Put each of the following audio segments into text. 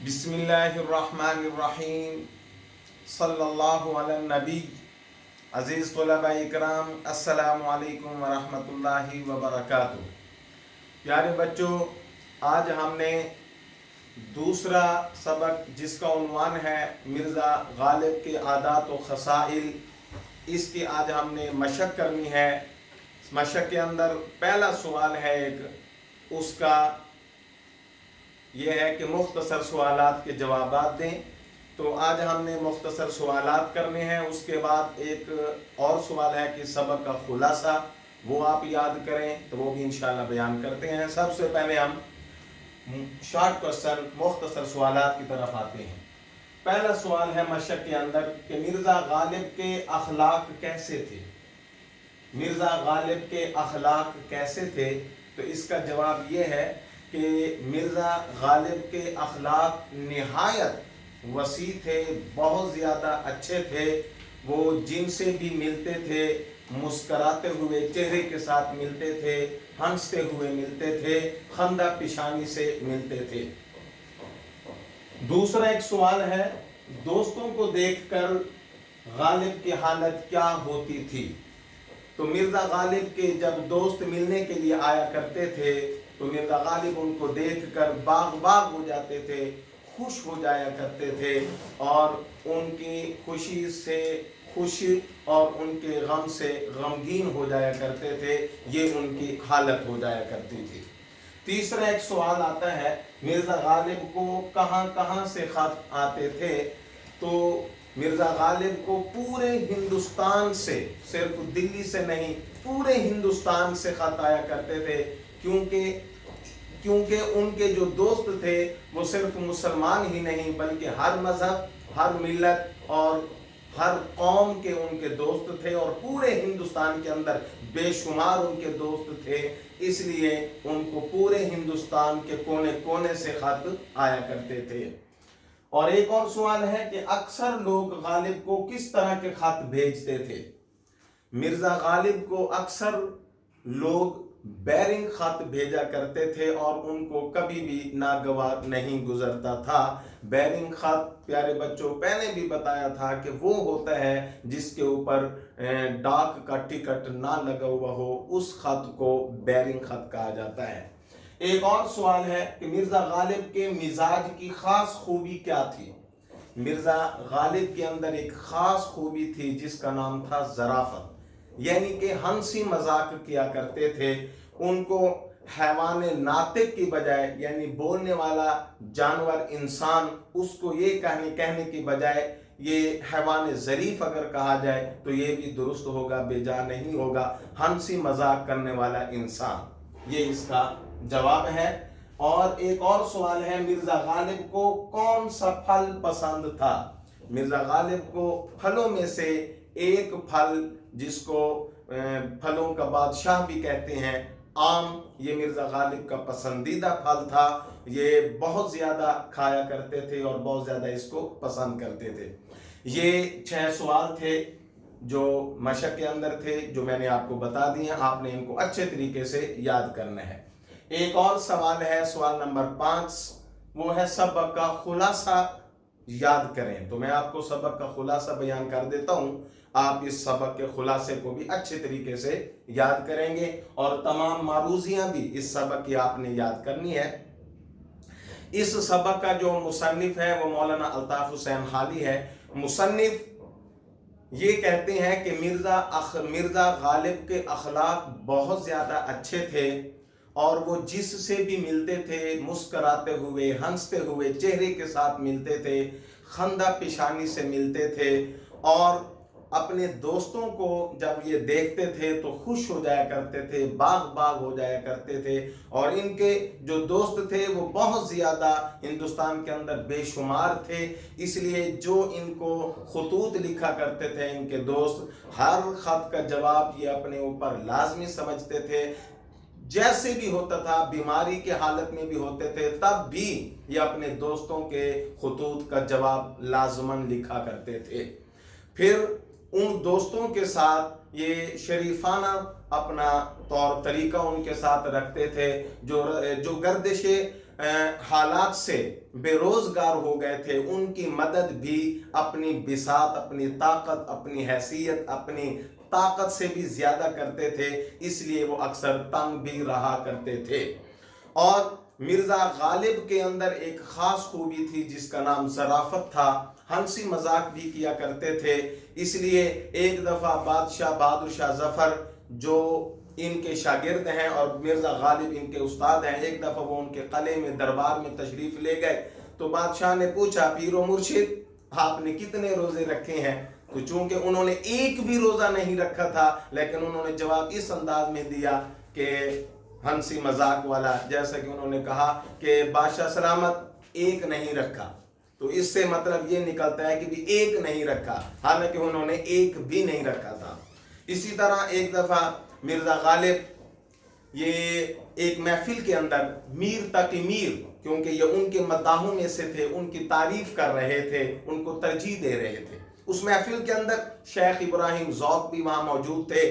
बिस्मिल्लाहिर्रहमानिर्रहीम सल्लल्लाहु अला नबी। अज़ीज़ तलबा इकराम, अस्सलामु अलैकुम वरहमतुल्लाहि वबरकातुहू। प्यारे बच्चों, आज हमने दूसरा सबक जिसका उन्वान है मिर्ज़ा गालिब के आदात व खसाइल, इसकी आज हमने मशक करनी है। मशक के अंदर पहला सवाल है उसका यह है कि मुख्तसर सवालात के जवाबात दें। तो आज हमने मुख्तसर सवालात करने हैं। उसके बाद एक और सवाल है कि सबक का खुलासा, वो आप याद करें, तो वो भी इंशाल्लाह बयान करते हैं। सबसे पहले हम शॉर्ट क्वेश्चन मुख्तसर सवालात की तरफ आते हैं। पहला सवाल है मशक के अंदर कि मिर्ज़ा गालिब के अखलाक कैसे थे। मिर्ज़ा गालिब के अखलाक कैसे थे? तो इसका जवाब ये है कि मिर्ज़ा गालिब के अखलाक निहायत वसी थे, बहुत ज़्यादा अच्छे थे। वो जिनसे भी मिलते थे मुस्कराते हुए चेहरे के साथ मिलते थे, हंसते हुए मिलते थे, खंदा पेशानी से मिलते थे। दूसरा एक सवाल है, दोस्तों को देखकर गालिब की हालत क्या होती थी। तो मिर्ज़ा गालिब के जब दोस्त मिलने के लिए आया करते थे तो मिर्ज़ा गालिब उनको देखकर बाग बाग हो जाते थे, खुश हो जाया करते थे और उनकी खुशी से खुश और उनके गम से गमगीन हो जाया करते थे। ये उनकी हालत हो जाया करती थी। तीसरा एक सवाल आता है, मिर्ज़ा गालिब को कहाँ कहाँ से खत आते थे। तो मिर्ज़ा गालिब को पूरे हिंदुस्तान से, सिर्फ दिल्ली से नहीं, पूरे हिंदुस्तान से खत आया करते थे। क्योंकि उनके जो दोस्त थे वो सिर्फ मुसलमान ही नहीं बल्कि हर मज़हब, हर मिल्लत और हर कौम के उनके दोस्त थे और पूरे हिंदुस्तान के अंदर बेशुमार उनके दोस्त थे। इसलिए उनको पूरे हिंदुस्तान के कोने कोने से खत आया करते थे। और एक और सवाल है कि अक्सर लोग गालिब को किस तरह के खत भेजते थे। मिर्ज़ा गालिब को अक्सर लोग बैरिंग खत भेजा करते थे और उनको कभी भी नागवार नहीं गुजरता था। बैरिंग खत, प्यारे बच्चों, पहले भी बताया था कि वो होता है जिसके ऊपर डाक का टिकट ना लगा हुआ हो, उस खत को बैरिंग खत कहा जाता है। एक और सवाल है कि मिर्ज़ा गालिब के मिजाज की खास खूबी क्या थी। मिर्ज़ा गालिब के अंदर एक खास खूबी थी जिसका नाम था ज़राफ़त, यानी कि हंसी मजाक किया करते थे। उनको हैवाने नातिक की बजाय, यानी बोलने वाला जानवर इंसान, उसको ये कहने की बजाय ये हैवान ज़रीफ अगर कहा जाए तो ये भी दुरुस्त होगा, बेजा नहीं होगा। हंसी मजाक करने वाला इंसान, ये इसका जवाब है। और एक और सवाल है, मिर्ज़ा गालिब को कौन सा फल पसंद था। मिर्ज़ा गालिब को फलों में से एक फल जिसको फलों का बादशाह भी कहते हैं, आम, ये मिर्ज़ा गालिब का पसंदीदा फल था। ये बहुत ज़्यादा खाया करते थे और बहुत ज़्यादा इसको पसंद करते थे। ये 6 सवाल थे जो मशक के अंदर थे, जो मैंने आपको बता दिए। आपने इनको अच्छे तरीके से याद करना है। एक और सवाल है, सवाल नंबर 5, वो है सबक का खुलासा याद करें। तो मैं आपको सबक का खुलासा बयान कर देता हूं। आप इस सबक के खुलासे को भी अच्छे तरीके से याद करेंगे और तमाम मारूजियां भी इस सबक की आपने याद करनी है। इस सबक का जो मुसन्निफ है वो मौलाना अल्ताफ हुसैन खाली है। मुसन्निफ ये कहते हैं कि मिर्ज़ा गालिब के अखलाक बहुत ज़्यादा अच्छे थे और वो जिससे भी मिलते थे मुस्कराते हुए, हंसते हुए चेहरे के साथ मिलते थे, खंदा पेशानी से मिलते थे और अपने दोस्तों को जब ये देखते थे तो खुश हो जाया करते थे, बाग बाग हो जाया करते थे। और इनके जो दोस्त थे वो बहुत ज़्यादा हिंदुस्तान के अंदर बेशुमार थे। इसलिए जो इनको खतूत लिखा करते थे इनके दोस्त, हर खत का जवाब ये अपने ऊपर लाजमी समझते थे। जैसे भी होता था, बीमारी के हालत में भी होते थे, तब भी ये अपने दोस्तों के खतूत का जवाब लाजमन लिखा करते थे। फिर उन दोस्तों के साथ ये शरीफाना अपना तौर तरीका उनके साथ रखते थे। जो गर्दिश हालात से बेरोजगार हो गए थे, उनकी मदद भी अपनी बिसात, अपनी ताकत, अपनी हैसियत, अपनी ताकत से भी ज्यादा करते थे, इसलिए वो अक्सर तंग भी रहा करते थे। और मिर्जा गालिब के अंदर एक खास खूबी थी जिसका नाम ज़राफ़त था। हंसी मजाक भी किया करते थे। इसलिए एक दफ़ा बादशाह बहादुर शाह जफ़र जो इनके शागिर्द हैं और मिर्जा गालिब इनके उस्ताद हैं, एक दफ़ा वो उनके कले में दरबार में तशरीफ़ ले गए तो बादशाह ने पूछा, पीरो मुर्शिद आपने कितने रोज़े रखे हैं? तो चूंकि उन्होंने एक भी रोज़ा नहीं रखा था, लेकिन उन्होंने जवाब इस अंदाज में दिया कि हंसी मजाक वाला, जैसा कि उन्होंने कहा कि बादशाह सलामत एक नहीं रखा। तो इससे मतलब ये निकलता है कि भी एक नहीं रखा, हालांकि उन्होंने एक भी नहीं रखा था। इसी तरह एक दफ़ा मिर्जा गालिब ये एक महफिल के अंदर मीर तकी मीर, क्योंकि ये उनके मद्दाहों में से थे, उनकी तारीफ कर रहे थे, उनको तरजीह दे रहे थे। उस महफिल के अंदर शेख इब्राहिम ज़ौक़ भी वहां मौजूद थे।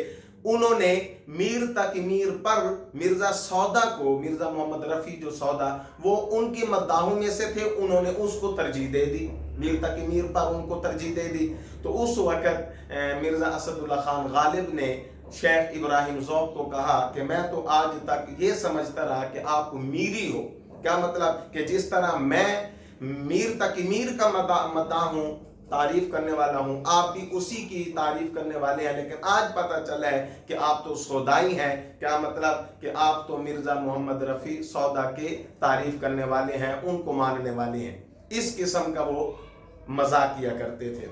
उन्होंने मीर तकी मीर पर मिर्जा सौदा को, मिर्जा मोहम्मद रफ़ी जो सौदा, वो उनके मद्दाहों में से थे, उन्होंने उसको तरजीह दे दी, मीर तकी मीर पर उनको तरजीह दे दी। तो उस वक़्त मिर्जा असदुल्ला खान गालिब ने शेख इब्राहिम ज़ौक़ को कहा कि मैं तो आज तक ये समझता रहा कि आप मीरी हो। क्या मतलब कि जिस तरह मैं मीर तकी मीर का मद्दाह हूँ, तारीफ करने वाला हूँ, आप भी उसी की तारीफ करने वाले हैं, लेकिन आज पता चला है कि आप तो सौदाई हैं। क्या मतलब कि आप तो मिर्जा मोहम्मद रफ़ी सौदा के तारीफ करने वाले हैं, उनको मानने वाले हैं। इस किस्म का वो मजाक किया करते थे।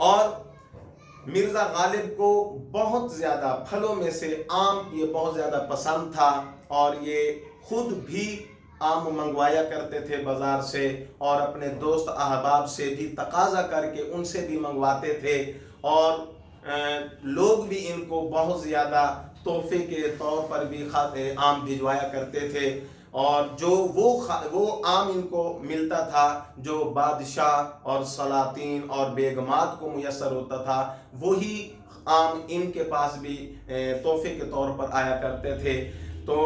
और मिर्जा गालिब को बहुत ज़्यादा फलों में से आम ये बहुत ज़्यादा पसंद था और ये खुद भी आम मंगवाया करते थे बाज़ार से और अपने दोस्त अहबाब से भी तकाजा करके उनसे भी मंगवाते थे। और लोग भी इनको बहुत ज़्यादा तोहफे के तौर पर भी आम भिजवाया करते थे। और जो वो आम इनको मिलता था जो बादशाह और सलातीन और बेगमात को मुयस्सर होता था, वही आम इनके पास भी तोहफे के तौर पर आया करते थे। तो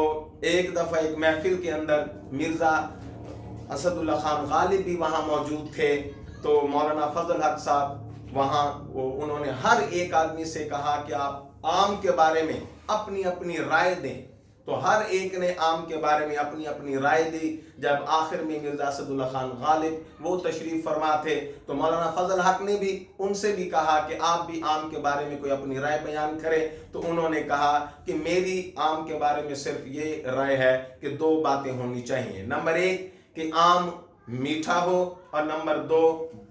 एक दफ़ा एक महफिल के अंदर मिर्ज़ा असदुल्ला खान गालिब भी वहाँ मौजूद थे। तो मौलाना फजल हक साहब वहाँ उन्होंने हर एक आदमी से कहा कि आप आम के बारे में अपनी अपनी राय दें। तो हर एक ने आम के बारे में अपनी अपनी राय दी। जब आखिर में मिर्जा असदुल्ला खान गालिब वो तशरीफ़ फरमा थे तो मौलाना फजल हक ने भी उनसे भी कहा कि आप भी आम के बारे में कोई अपनी राय बयान करें। तो उन्होंने कहा कि मेरी आम के बारे में सिर्फ ये राय है कि दो बातें होनी चाहिए। नंबर एक कि आम मीठा हो और नंबर दो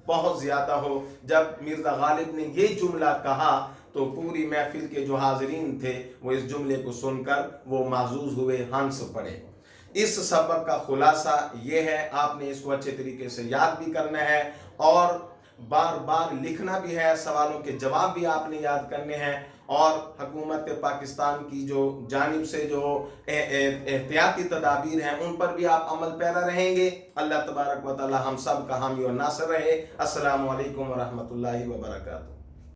बहुत ज़्यादा हो। जब मिर्जा गालिब ने ये जुमला कहा तो पूरी महफिल के जो हाज़रीन थे वो इस जुमले को सुनकर वो माज़ूज़ हुए, हंस पड़े। इस सबक का खुलासा ये है, आपने इसको अच्छे तरीके से याद भी करना है और बार बार लिखना भी है, सवालों के जवाब भी आपने याद करने हैं। और हुकूमत पाकिस्तान की जो जानिब से जो एहतियाती तदाबीर हैं उन पर भी आप अमल पैरा रहेंगे। अल्लाह तबारक व तआला हम सब का हामी और नासर रहे। अस्सलामु अलैकुम व रहमतुल्लाहि व बरकातुहू।